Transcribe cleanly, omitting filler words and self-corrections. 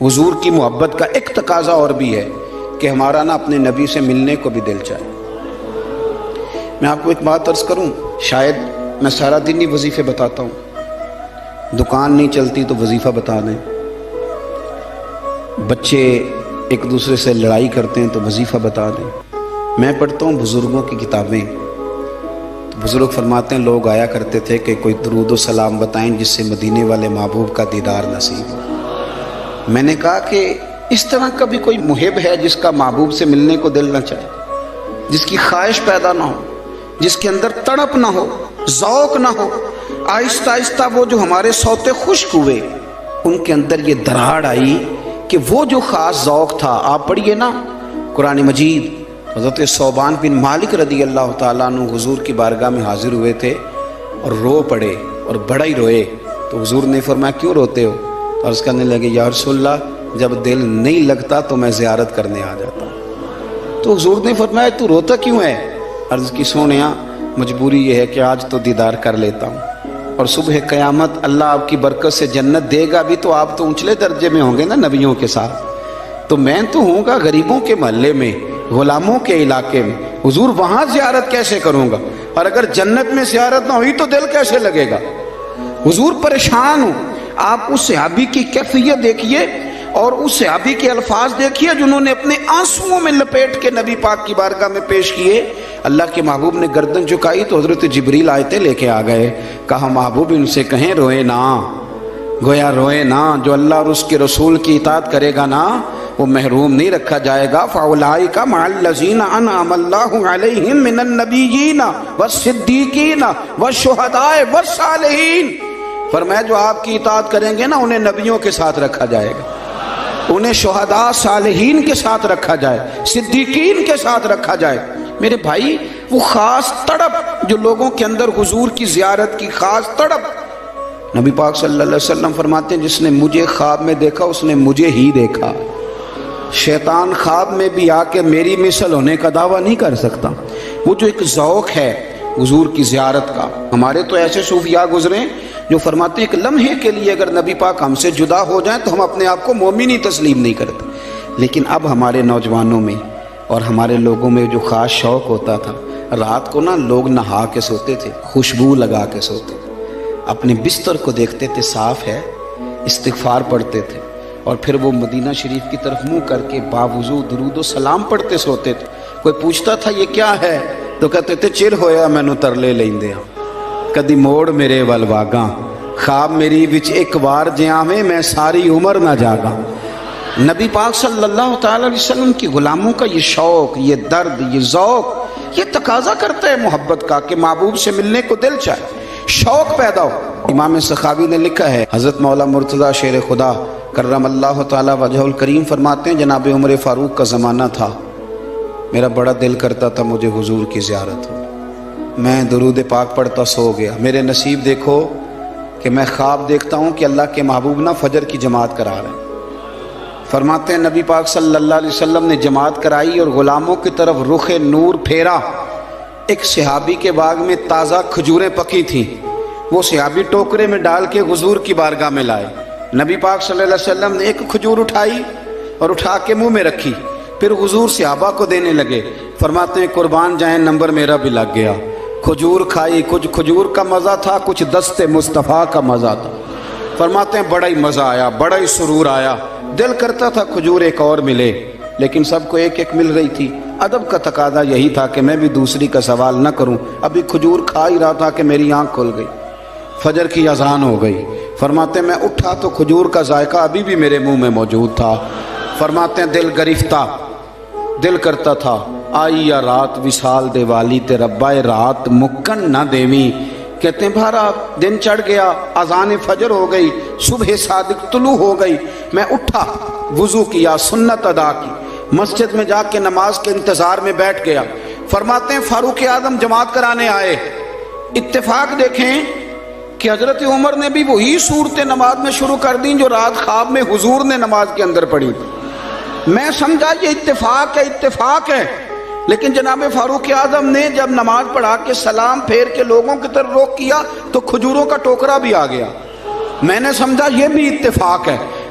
حضور کی محبت کا ایک تقاضا اور بھی ہے کہ ہمارا نا اپنے نبی سے ملنے کو بھی دل چاہے۔ میں آپ کو ایک بات عرض کروں، شاید میں سارا دن ہی وظیفے بتاتا ہوں، دکان نہیں چلتی تو وظیفہ بتا دیں، بچے ایک دوسرے سے لڑائی کرتے ہیں تو وظیفہ بتا دیں۔ میں پڑھتا ہوں بزرگوں کی کتابیں، تو بزرگ فرماتے ہیں لوگ آیا کرتے تھے کہ کوئی درود و سلام بتائیں جس سے مدینے والے محبوب کا دیدار نصیب ہو۔ میں نے کہا کہ اس طرح کا بھی کوئی محب ہے جس کا محبوب سے ملنے کو دل نہ چاہے، جس کی خواہش پیدا نہ ہو، جس کے اندر تڑپ نہ ہو، ذوق نہ ہو۔ آہستہ آہستہ وہ جو ہمارے سوتے خشک ہوئے ان کے اندر یہ دراڑ آئی کہ وہ جو خاص ذوق تھا، آپ پڑھیے نا قرآن مجید، حضرت ثوبان بن مالک رضی اللہ تعالیٰ عنہ حضور کی بارگاہ میں حاضر ہوئے تھے اور رو پڑے اور بڑا ہی روئے۔ تو حضور نے فرمایا کیوں روتے ہو؟ تو عرض کرنے لگے یا رسول اللہ جب دل نہیں لگتا تو میں زیارت کرنے آ جاتا ہوں۔ تو حضور نے فرمایا تو روتا کیوں ہے؟ عرض کی سونیا مجبوری یہ ہے کہ آج تو دیدار کر لیتا ہوں، اور صبح قیامت اللہ آپ کی برکت سے جنت دے گا بھی تو آپ تو اونچلے درجے میں ہوں گے نا نبیوں کے ساتھ، تو میں تو ہوں گا غریبوں کے محلے میں، غلاموں کے علاقے میں، حضور وہاں زیارت کیسے کروں گا؟ اور اگر جنت میں زیارت نہ ہوئی تو دل کیسے لگے گا؟ حضور پریشان ہوں۔ آپ اس صحابی کی کیفیت دیکھیے اور اس صحابی کے الفاظ دیکھیے جنہوں نے اپنے آنسوؤں میں لپیٹ کے نبی پاک کی بارگاہ میں پیش کیے۔ اللہ کے محبوب نے گردن جھکائی تو حضرت جبریل آیتیں لے کے آ گئے، کہا محبوب ان سے کہیں روئے نا، گویا روئے نا، جو اللہ اور اس کے رسول کی اطاعت کرے گا نا وہ محروم نہیں رکھا جائے گا۔ فَأُولَٰئِکَ مَعَ الَّذِينَ أَنْعَمَ اللَّهُ عَلَيْهِم مِّنَ النَّبِيِّينَ وَالصِّدِّيقِينَ وَالشُّهَدَاءِ وَالصَّالِحِينَ۔ فرمایا جو آپ کی اطاعت کریں گے نا انہیں نبیوں کے ساتھ رکھا جائے گا، انہیں شہداء صالحین کے ساتھ رکھا جائے، صدیقین کے ساتھ رکھا جائے۔ میرے بھائی وہ خاص تڑپ جو لوگوں کے اندر حضور کی زیارت کی خاص تڑپ، نبی پاک صلی اللہ علیہ وسلم فرماتے ہیں جس نے مجھے خواب میں دیکھا اس نے مجھے ہی دیکھا۔ شیطان خواب میں بھی آ کے میری مثل ہونے کا دعویٰ نہیں کر سکتا۔ وہ جو ایک ذوق ہے حضور کی زیارت کا، ہمارے تو ایسے صوفیاء گزرے جو فرماتے ہیں ایک لمحے کے لیے اگر نبی پاک ہم سے جدا ہو جائیں تو ہم اپنے آپ کو مومن ہی تسلیم نہیں کرتے۔ لیکن اب ہمارے نوجوانوں میں اور ہمارے لوگوں میں جو خاص شوق ہوتا تھا، رات کو نا لوگ نہا کے سوتے تھے، خوشبو لگا کے سوتے تھے، اپنے بستر کو دیکھتے تھے صاف ہے، استغفار پڑھتے تھے، اور پھر وہ مدینہ شریف کی طرف منہ کر کے باوضو درود و سلام پڑھتے سوتے تھے۔ کوئی پوچھتا تھا یہ کیا ہے تو کہتے تھے چر ہویا مینوں ترلے لیندے ہاں، کدی موڑ میرے ول واگاں، خواب میری وچ ایک وار جیاویں میں ساری عمر نہ جاگاں۔ نبی پاک صلی اللہ تعالی علیہ وسلم کی غلاموں کا یہ شوق، یہ درد، یہ ذوق، یہ تقاضا کرتا ہے محبت کا کہ محبوب سے ملنے کو دل چاہے، شوق پیدا ہو۔ امام سخاوی نے لکھا ہے، حضرت مولا مرتضیٰ شیر خدا کرم اللہ تعالی وجہ الکریم فرماتے ہیں جناب عمر فاروق کا زمانہ تھا، میرا بڑا دل کرتا تھا مجھے حضور کی زیارت ہو، میں درود پاک پڑھتا سو گیا، میرے نصیب دیکھو کہ میں خواب دیکھتا ہوں کہ اللہ کے محبوب نا فجر کی جماعت کرا رہے ہیں۔ فرماتے ہیں نبی پاک صلی اللہ علیہ وسلم نے جماعت کرائی اور غلاموں کی طرف رخ نور پھیرا۔ ایک صحابی کے باغ میں تازہ کھجوریں پکی تھیں، وہ صحابی ٹوکرے میں ڈال کے حضور کی بارگاہ میں لائے۔ نبی پاک صلی اللہ علیہ وسلم نے ایک کھجور اٹھائی اور اٹھا کے منہ میں رکھی، پھر حضور صحابہ کو دینے لگے۔ فرماتے ہیں قربان جائیں نمبر میرا بھی لگ گیا، کھجور کھائی، کچھ کھجور کا مزہ تھا، کچھ دست مصطفیٰ کا مزہ تھا۔ فرماتے ہیں بڑا ہی مزہ آیا، بڑا ہی سرور آیا، دل کرتا تھا کھجور ایک اور ملے، لیکن سب کو ایک ایک مل رہی تھی۔ ادب کا تقاضا یہی تھا کہ میں بھی دوسری کا سوال نہ کروں، ابھی کھجور کھا ہی رہا تھا کہ میری آنکھ کھل گئی، فجر کی اذان ہو گئی۔ فرماتے ہیں میں اٹھا تو کھجور کا ذائقہ ابھی بھی میرے منہ میں موجود تھا۔ فرماتے ہیں دل گرفتہ، دل کرتا تھا آئی یا رات وصال دے والی تے ربا رات مکن نہ دیویں۔ کہتے ہیں بھارا دن چڑھ گیا، اذان فجر ہو گئی، صبح صادق طلوع ہو گئی، میں اٹھا، وضو کیا، سنت ادا کی، مسجد میں جا کے نماز کے انتظار میں بیٹھ گیا۔ فرماتے ہیں فاروق اعظم جماعت کرانے آئے، اتفاق دیکھیں کہ حضرت عمر نے بھی وہی صورتیں نماز میں شروع کر دیں جو رات خواب میں حضور نے نماز کے اندر پڑھی تھی۔ میں سمجھا یہ اتفاق ہے، اتفاق ہے، لیکن جناب فاروق اعظم نے جب نماز پڑھا کے سلام پھیر کے لوگوں کی طرف رخ کیا تو کھجوروں کا ٹوکرا بھی آ گیا۔ میں نے سمجھا یہ بھی اتفاق ہے۔